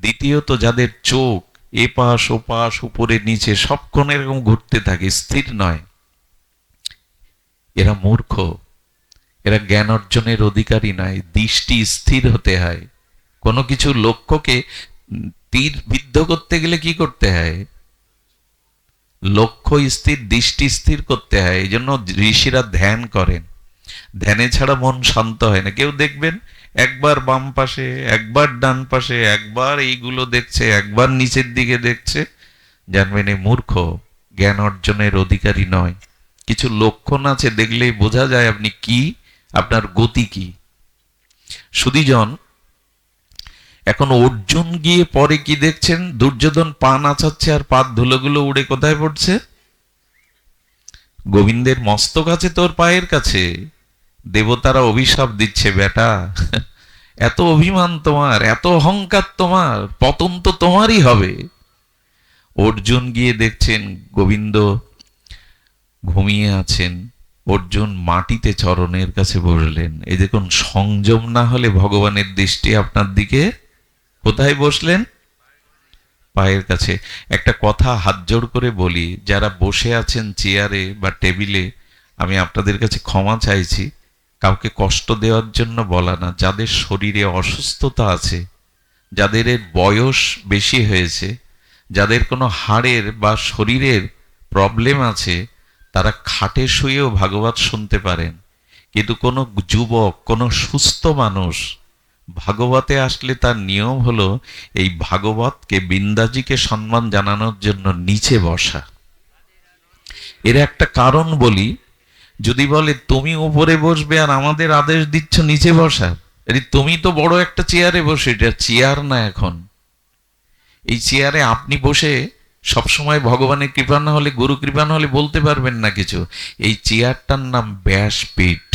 Speaker 1: দ্বিতীয়ত যাদের চোখ এপাশ ওপাশ উপরে নিচে সবক্ষণ এরকম ঘুরতে থাকে, স্থির নয়, এরা মূর্খ, এরা জ্ঞান অর্জনের অধিকারী নয়। দৃষ্টি স্থির হতে হয়। কোনো কিছু লক্ষ্যকে তীর বিদ্ধ করতে গেলে কি করতে হয়? লক্ষ্য স্থির, দৃষ্টি স্থির করতে হয়। এই জন্য ঋষিরা ধ্যান করেন। ধ্যানে ছাড়া মন শান্ত হয় না। কেউ দেখবেন একবার বাম পাশে, একবার ডান পাশে, একবার এইগুলো দেখছে, একবার নিচের দিকে দেখছে, জানবেন এই মূর্খ, জ্ঞান অর্জনের অধিকারী নয়। কিছু লক্ষণ আছে, দেখলেই বোঝা যায় আপনি কি, আপনার গতি কি। সুধীজন, এখন অর্জুন গিয়ে পরে কি দেখছেন? দুর্যোধন পা নাচাচ্ছে আর পাত ধুলোগুলো উড়ে কোথায় পড়ছে? গোবিন্দের মস্তক আছে তোর পায়ের কাছে। দেবতারা অভিশাপ দিচ্ছে, বেটা এত অভিমান তোমার, এত অহংকার তোমার, পতন তো তোমারই হবে। অর্জুন গিয়ে দেখছেন গোবিন্দ ঘুমিয়ে আছেন, অর্জুন মাটিতে চরণের কাছে বসলেন। এই দেখুন, সংযম না হলে ভগবানের দৃষ্টি আপনার দিকে কোথায় বসলেন? পায়ের কাছে। একটা কথা হাত জোড় করে বলি, যারা বসে আছেন চেয়ারে বা টেবিলে, আমি আপনাদের কাছে ক্ষমা চাইছি, কাউকে কষ্ট দেওয়ার জন্য বলা না। যাদের শরীরে অসুস্থতা আছে, যাদের বয়স বেশি হয়েছে, যাদের কোনো হাড়ের বা শরীরের প্রবলেম আছে, তারা খাটে শুয়েও ভাগবত শুনতে পারেন। কিন্তু কোনো যুবক, কোনো সুস্থ মানুষ ভাগবতে আসলে তার নিয়ম হলো এই ভাগবতকে, বিন্দাজিকে সম্মান জানানোর জন্য নিচে বসা। এর একটা কারণ বলি, যদি বলে তুমি উপরে বসবে আর আমাদের আদেশ দিচ্ছ নিচে বসার, তুমি তো বড় একটা চেয়ারে বসে, এটা চেয়ার না। এখন এই চেয়ারে আপনি বসে সবসময় ভগবানের কৃপা না হলে, গুরু কৃপা না হলে বলতে পারবেন না কিছু। এই চেয়ারটার নাম ব্যাসপীঠ।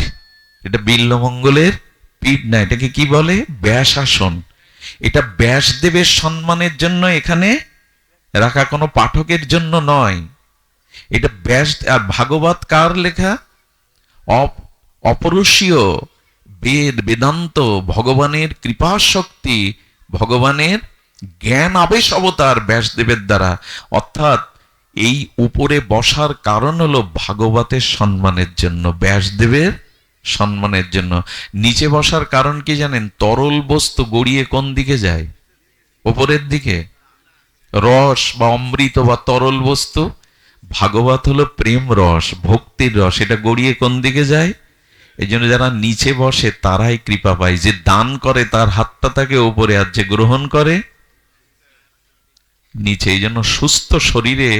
Speaker 1: এটা বিল্বমঙ্গলের পীঠ না, এটাকে কি বলে? ব্যাসাসন। এটা ব্যাসদেবের সম্মানের জন্য এখানে রাখা, কোনো পাঠকের জন্য নয়। এটা ব্যাস। আর ভাগবত কার লেখা? অপরূষীয় বেদ, বেদান্ত, ভগবানের কৃপা শক্তি, ভগবানের জ্ঞান আবেশ অবতার ব্যাসদেবের দ্বারা। অর্থাৎ এই উপরে বসার কারণ হলো ভাগবতের সম্মানের জন্য, ব্যাসদেবের সম্মানের জন্য। নিচে বসার কারণ কি জানেন? তরল বস্তু গড়িয়ে কোন দিকে যায়? উপরের দিকে। রস বা অমৃত বা তরল বস্তু, ভাগবত হলো প্রেম রস, ভক্তির রস, এটা গড়িয়ে কোন দিকে যায়? এই জন্য যারা নিচে বসে তারাই কৃপা পায়। যে দান করে তার হাতটা থাকে উপরে, আর যে গ্রহণ করে নিচে। এই জন্য সুস্থ শরীরে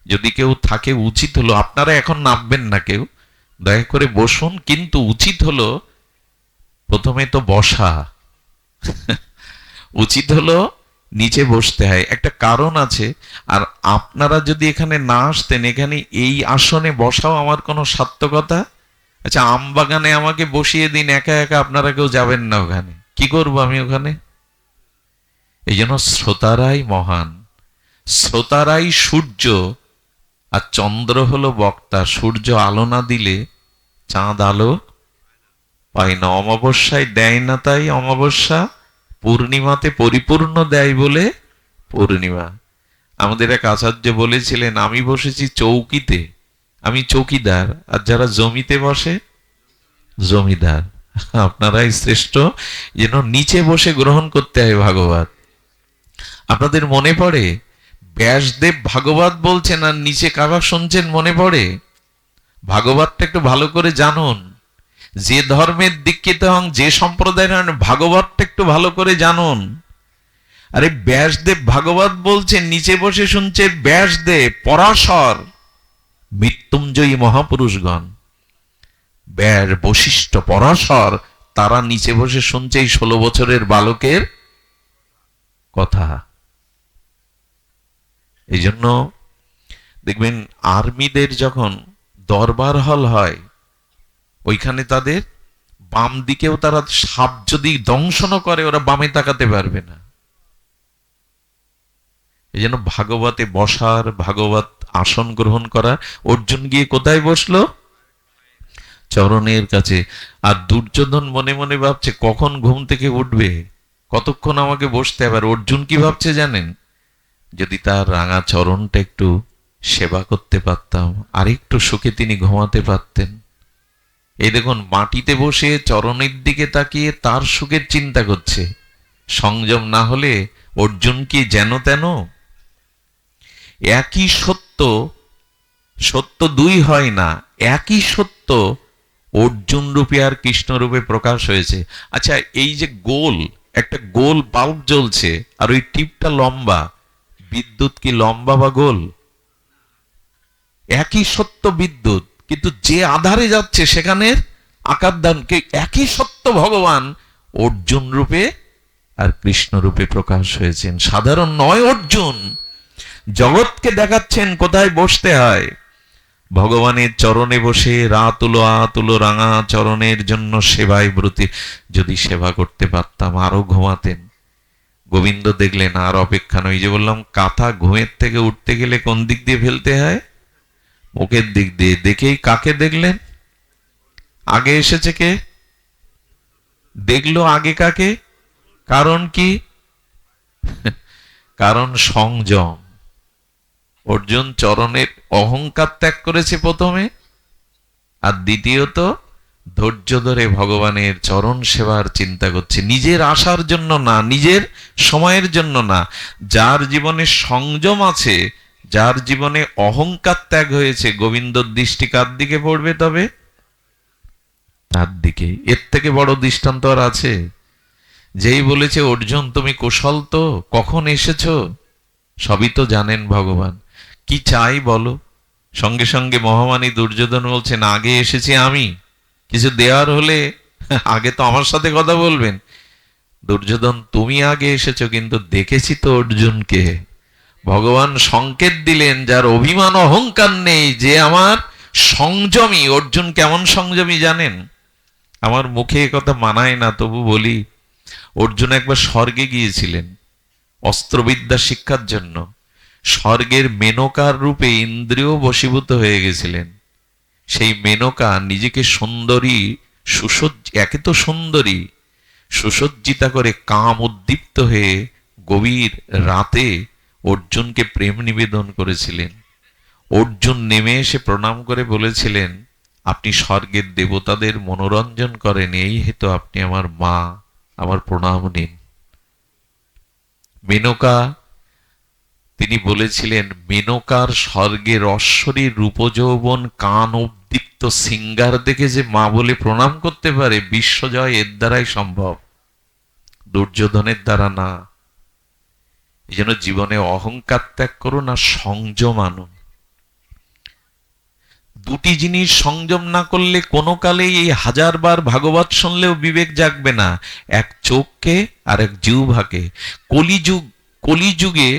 Speaker 1: যদি কেউ থাকে, উচিত হলো, আপনারা এখন নামবেন না কেউ, দয়া করে বসুন, কিন্তু উচিত হলো প্রথমে তো বসা। উচিত হলো নিচে বসতে হয়, একটা কারণ আছে। আর আপনারা যদি এখানে না আসতেন, এখানে এই আসনে বসাও আমার কোনো সার্থকতা। আচ্ছা, আম বাগানে আমাকে বসিয়ে দিন একা একা, আপনারা কেউ যাবেন না ওখানে, কি করব আমি ওখানে? এই জন্য শ্রোতারাই মহান, শ্রোতারাই সূর্য, আর চন্দ্র হলো বক্তা। সূর্য আলো না দিলে চাঁদ আলো পায় না, অমাবস্যায় দেয় না তাই অমাবস্যা, পূর্ণিমাতে পরিপূর্ণ দেয় বলে পূর্ণিমা। আমাদের এক আচার্য বলেছিলেন, আমি বসেছি চৌকিতে, আমি চৌকিদার, আর যারা জমিতে বসে জমিদার। আপনারাই শ্রেষ্ঠ, যেন নিচে বসে গ্রহণ করতে হয় ভাগবত। আপনাদের মনে পড়ে ব্যাসদেব ভাগবত বলছেন আর নিচে কারা শুনছেন? মনে পড়ে? ভাগবতটা একটু ভালো করে জানুন। যে ধর্মের দীক্ষিত হন, যে সম্প্রদায়ের হন, ভাগবতটা একটু ভালো করে জানুন। আরে ব্যাসদেব ভাগবত বলছেন, নিচে বসে শুনছে ব্যাসদেব, পরাশর, মৃত্যুঞ্জয়ী মহাপুরুষগণ, ব্যাস, বশিষ্ঠ, পরাশর, তারা নিচে বসে শুনছে এই 16 বছরের বালকের কথা। এই জন্য দেখবেন আর্মিদের যখন দরবার হল হয়, ওইখানে তাদের বাম দিকেও, তারা সাপ যদি দংশন করে ওরা বামে তাকাতে পারবে না। এই জন্য ভাগবতে বসার, ভাগবত আসন গ্রহণ করা। অর্জুন গিয়ে কোথায় বসলো? চরণের কাছে। আর দুর্যোধন মনে মনে ভাবছে কখন ঘুম থেকে উঠবে, কতক্ষণ আমাকে বসতে হবে। আর অর্জুন কি ভাবছে জানেন? যদি তার রাঙা চরণটা একটু সেবা করতে পারতাম, আর একটু সুখে তিনি ঘুমাতে পারতেন। এই দেখুন, মাটিতে বসে চরণের দিকে তাকিয়ে তার সুখের চিন্তা করছে। সংযম না হলে অর্জুন কি যেন তেন? একই সত্য, সত্য দুই হয় না, একই সত্য অর্জুন রূপে আর কৃষ্ণ রূপে প্রকাশ হয়েছে। আচ্ছা, এই যে গোল, একটা গোল বাল্ব জ্বলছে আর ওই টিপটা লম্বা, বিদ্যুৎ কি লম্বা বা গোল? একই সত্য বিদ্যুৎ, কিন্তু যে আধারে যাচ্ছে সেখানের আকার দান। একই সত্য ভগবান অর্জুন রূপে আর কৃষ্ণ রূপে প্রকাশ হয়েছেন। সাধারণ নয় অর্জুন, জগৎকে দেখাচ্ছেন কোথায় বসতে হয়। ভগবানের চরণে বসে রাতুলো আতুলো রাঙা চরণের জন্য সেবায় ব্রতী। যদি সেবা করতে পারতাম, আরো ঘুমাতেন। গোবিন্দ দেখলেন আর অপেক্ষা নয়। যে বললাম, কাঁথা ঘুমের থেকে উঠতে গেলে কোন দিক দিয়ে ফেলতে হয়? মুখের দিক দিয়ে। দেখেই কাকে দেখলেন? আগে এসেছে কে? দেখলো আগে কাকে? কারণ কি? কারণ সংযম। অর্জুন চরণের অহংকার ত্যাগ করেছে প্রথমে, আর দ্বিতীয়ত ধৈর্য ধরে ভগবানের চরণ সেবার চিন্তা করছে। নিজের আশার জন্য না, নিজের সময়ের জন্য না। যার জীবনে সংযম আছে, যার জীবনে অহংকার ত্যাগ হয়েছে, গোবিন্দর দৃষ্টি কার দিকে পড়বে? তবে তার দিকে। এর থেকে বড় দৃষ্টান্ত আর আছে? যেই বলেছে, অর্জুন তুমি কুশল তো, কখন এসেছো? সবই তো জানেন ভগবান, কি চাই বলো? সঙ্গে সঙ্গে মহামানী দুর্যোধন বলছেন, আগে এসেছি আমি, কিছু দেওয়ার হলে আগে তো আমার সাথে কথা বলবেন। দুর্যোধন, তুমি আগে এসেছো, কিন্তু দেখেছি তো অর্জুনকে। ভগবান সংকেত দিলেন যার অভিমান অহংকার নেই, যে আমার সংযমী। অর্জুন কেমন সংযমী জানেন? আমার মুখে এ কথা মানায় না, তবু বলি। অর্জুন একবার স্বর্গে গিয়েছিলেন অস্ত্রবিদ্যা শিক্ষার জন্য। স্বর্গের মেনকার রূপে ইন্দ্রিয় বশীভূত হয়ে গেছিলেন। সেই মেনকা নিজেকে সুন্দরী, একে তো সুন্দরী, সুসজ্জিতা করে কাম উদ্দীপ্ত হয়ে গভীর রাতে অর্জুনকে প্রেম নিবেদন করেছিলেন। অর্জুন নেমে এসে প্রণাম করে বলেছিলেন, আপনি স্বর্গের দেবতাদের মনোরঞ্জন করেন, এই হেতু আপনি আমার মা, আমার প্রণাম নিন। মেনকা, তিনি বলেছিলেন, মেনকার স্বর্গের অশ্বরী রূপযৌবন কান উদ্দীপ্ত সিঙ্গার দেখে যে মা বলে প্রণাম করতে পারে, বিশ্বজয় এর দ্বারাই সম্ভব, দুর্যোধনের দ্বারা না। এই জন্য জীবনে অহংকার ত্যাগ করুন আর সংযম আনুন। দুটি জিনিস সংযম না করলে কোনো কালেই এই 1000 বার ভাগবত শুনলেও বিবেক জাগবে না। এক চোখকে আর এক জিহ্বাকে। কলিযুগে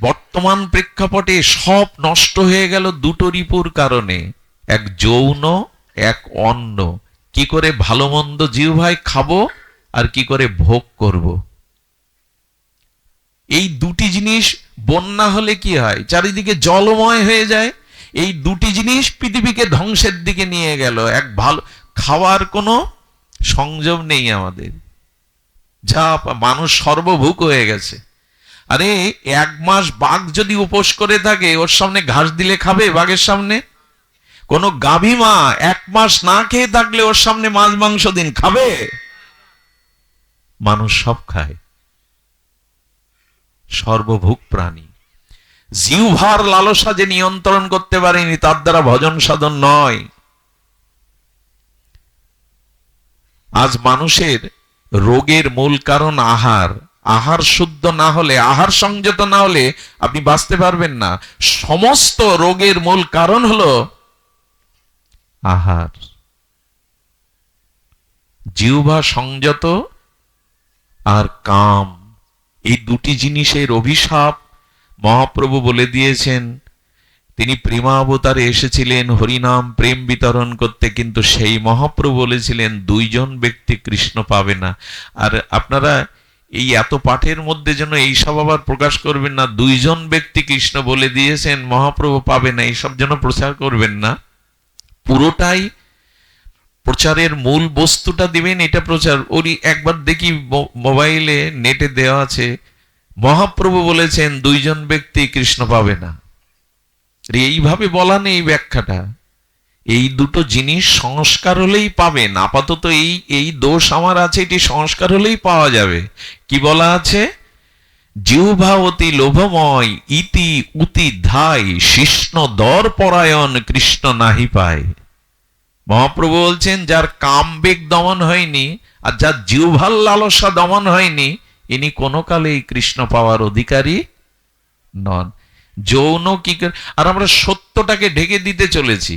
Speaker 1: বর্তমান প্রেক্ষাপটে সব নষ্ট হয়ে গেল দুটো রিপুর কারণে, এক যৌন, এক অন্ন। কি করে ভালো মন্দ জিহ্বায় খাবো আর কি করে ভোগ করব। এই দুটি জিনিস বন্যা হলে কি হয়, চারিদিকে জলময় হয়ে যায়। এই দুটি জিনিস পৃথিবীকে ধ্বংসের দিকে নিয়ে গেল। এক ভালো খাওয়ার কোনো সংযম নেই আমাদের, যা মানুষ সর্বভুক হয়ে গেছে। আরে 1 মাস বাঘ যদি উপোস করে থাকে, ওর সামনে ঘাস দিলে খাবে? বাঘের সামনে কোন গাভী মা 1 মাস না খেয়ে থাকলে ওর সামনে মাছ মাংস দিন, খাবে? মানুষ সব খায়, সর্বভুক প্রাণী। জিহ্বার লালসা যে নিয়ন্ত্রণ করতে পারেনি, তার দ্বারা ভজন সাধন নয়। আজ মানুষের রোগের মূল কারণ আহার। আহার শুদ্ধ না হলে, আহার সংযত না হলে আপনি বাঁচতে পারবেন না। সমস্ত রোগের মূল কারণ হলো আহার। জিহ্বা সংযত আর কাম, এই দুটি জিনিসের অভিশাপ মহাপ্রভু বলে দিয়েছেন। তিনি প্রেমাবতারে এসেছিলেন হরিনাম প্রেম বিতরণ করতে, কিন্তু সেই মহাপ্রভু বলেছিলেন 2 জন ব্যক্তি কৃষ্ণ পাবে না। আর আপনারা এই এত পাঠের মধ্যে যেন এইসব আবার প্রকাশ করবেন না, 2 জন ব্যক্তি কৃষ্ণ বলে দিয়েছেন মহাপ্রভু পাবে না, এইসব যেন প্রচার করবেন না। পুরোটাই প্রচারের মূল বস্তুটা দিবেন, এটা প্রচার। ওরই একবার দেখি মোবাইলে নেটে দেওয়া আছে, মহাপ্রভু বলেছেন 2 জন ব্যক্তি কৃষ্ণ পাবে না। এইভাবে বলা নেই ব্যাখ্যাটা। এই দুটো জিনিস সংস্কার হলেই পাবেন। আপাতত এই দোষ আমার আছে, এটি সংস্কার হলেই পাওয়া যাবে। কি বলা আছে? জিহ্বা অতি লোভময়, ইতি উতি ধাই, শিষ্ণ দর পরায়ণ কৃষ্ণ নাহি পায়। মহাপ্রভু বলছেন, যার কামবেগ দমন হয়নি আর যার জিহ্বার লালসা দমন হয়নি, ইনি কোনো কালেই কৃষ্ণ পাওয়ার অধিকারী নন। যৌন কি, আর আমরা সত্যটাকে ঢেকে দিতে চলেছি।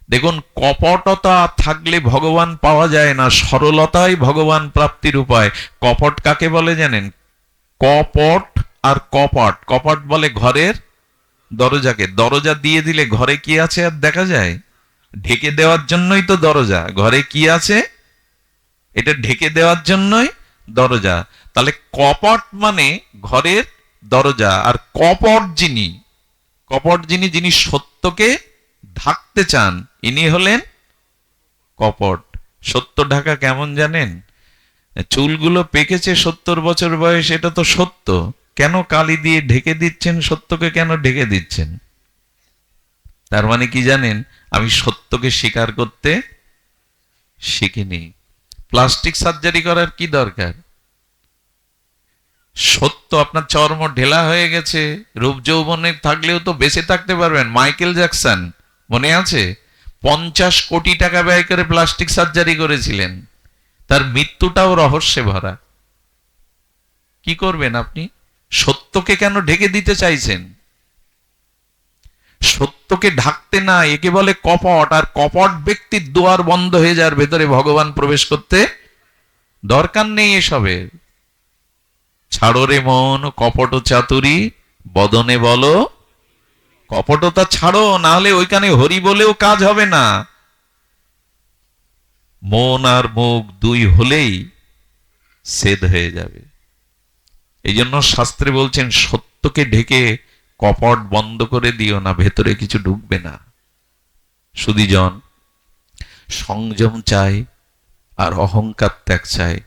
Speaker 1: দেখুন, কপটতা থাকলে ভগবান পাওয়া যায় না, সরলতাই ভগবান প্রাপ্তির উপায়। কপট কাকে বলে জানেন? কপট আর কপট। কপট বলে ঘরের দরজাকে। দরজা দিয়ে দিলে ঘরে কি আছে আর দেখা যায়? ঢেকে দেওয়ার জন্যই তো দরজা। ঘরে কি আছে এটা ঢেকে দেওয়ার জন্যই দরজা। তাহলে কপট মানে ঘরের দরজা। আর কপট যিনি সত্যকে ঢাকতে চান, ইনি হলেন কপট। সত্য ঢাকা কেমন জানেন? চুলগুলো পেকেছে 70 বছর বয়স, এটা তো সত্য। কেন কালি দিয়ে ঢেকে দিচ্ছেন? সত্যকে কেন ঢেকে দিচ্ছেন? তার মানে কি জানেন? আমি সত্যকে স্বীকার করতে শিখিনি। প্লাস্টিক সার্জারি করার কি দরকার? সত্য, আপনার চর্ম ঢেলা হয়ে গেছে, রূপ যৌবনে থাকলেও তো বেঁচে থাকতে পারবেন। মাইকেল জ্যাকসন মনে আছে? 50 কোটি টাকা ব্যয় করে প্লাস্টিক সার্জারি করেছিলেন। তার মৃত্যুটাও রহস্যে ভরা। কি করবেন আপনি? সত্যকে কেন ঢেকে দিতে চাইছেন? সত্যকে ঢাকতে না, একে বলে কপট। আর কপট ব্যক্তির দুয়ার বন্ধ হয়ে যাওয়ার ভেতরে ভগবান প্রবেশ করতে দরকার নেই এসবের। ছাড়ো রে মন কপট চাতুরি, বদনে বলো কপটতা ছাড়ো, না হলে ওইখানে হরি বলেও কাজ হবে না। মন আর মুখ দুই হলেই ছেদ হয়ে যাবে। এই জন্য শাস্ত্রে বলছেন সত্যকে ঢেকে কপট বন্ধ করে দিও না, ভেতরে কিছু ঢুকবে না। সুধীজন, সংযম চাই আর অহংকার ত্যাগ চাই।